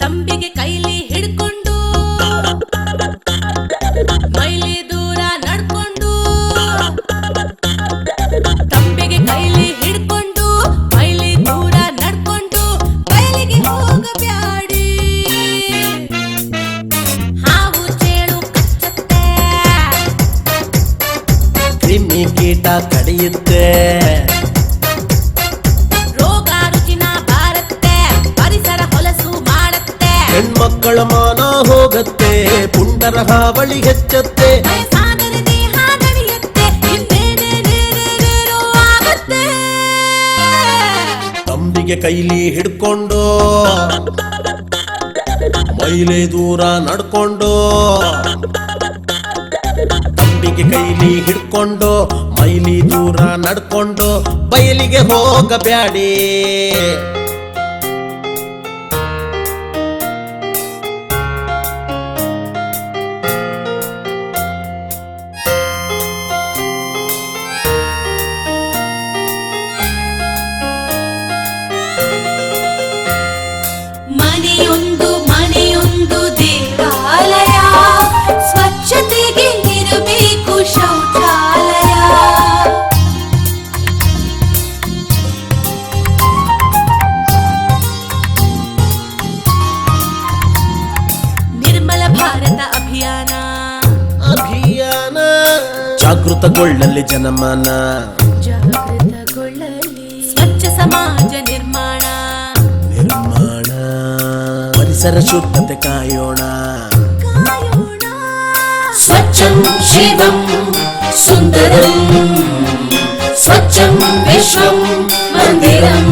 ತಂಬಿಗೆ ಕೈಲಿ ಹಿಡ್ಕೊಂಡು ಮೈಲಿ ದೂರ ನಡ್ಕೊಂಡು ತಂಬಿಗೆ ಕೈಲಿ ಹಿಡ್ಕೊಂಡು ಮೈಲಿ ದೂರ ನಡ್ಕೊಂಡು ಬಯಲಿಗೆ ಹೋಗಬ್ಯಾಡಿ ಹಾವು ಚೇಳು ಕಚ್ಚುತ್ತೆ ಕ್ರಿಮಿ ಕೀಟ ಕಡಿಯುತ್ತೆ ರೋಗ ರುಜಿನ ಬಾರತ್ತೆ ಪರಿಸರ ಹೊಲಸು ಮಾಡತ್ತೆ ಹೆಣ್ಮಕ್ಕಳ ಮಾನ ಹೋಗತ್ತೆ ಪುಂಡರ ಹಾವಳಿ ಹೆಚ್ಚತ್ತೆ ವಯಸ್ಸಾದರೆ ದೇಹ ನಡೆಯುತ್ತೆ ಇನ್ನೇನೇನೇನೇನೇನೋ ಆಗತ್ತೆ ತಂಬಿಗೆ ಕೈಲಿ ಹಿಡ್ಕೊಂಡು ಮೈಲಿ ದೂರ ನಡ್ಕೊಂಡು ತಂಬಿಗೆ ಕೈಲಿ ಹಿಡ್ಕೊಂಡು ಮೈಲಿ ದೂರ ನಡ್ಕೊಂಡು ಬಯಲಿಗೆ ಹೋಗಬ್ಯಾಡಿ ಮನೆಯೊಂದು ದೇವಾಲಯ ಸ್ವಚ್ಛತೆಗೆ ಇರಬೇಕು ಶೌಚಾಲಯ ನಿರ್ಮಲ ಭಾರತ ಅಭಿಯಾನ ಜಾಗೃತಗೊಳ್ಳಲಿ ಜನಮನ ಜಾಗೃತಗೊಳ್ಳಲಿ ಸ್ವಚ್ಛ ಸಮಾಜ ನಿರ್ಮಾಣ ಪರಿಸರ ಶುದ್ಧತೆ ಕಾಯೋಣ ಸ್ವಚ್ಛಂ ಶಿವಂ ಸುಂದರಂ ಸ್ವಚ್ಛಂ ವಿಶ್ವಂ ಮಂದಿರಂ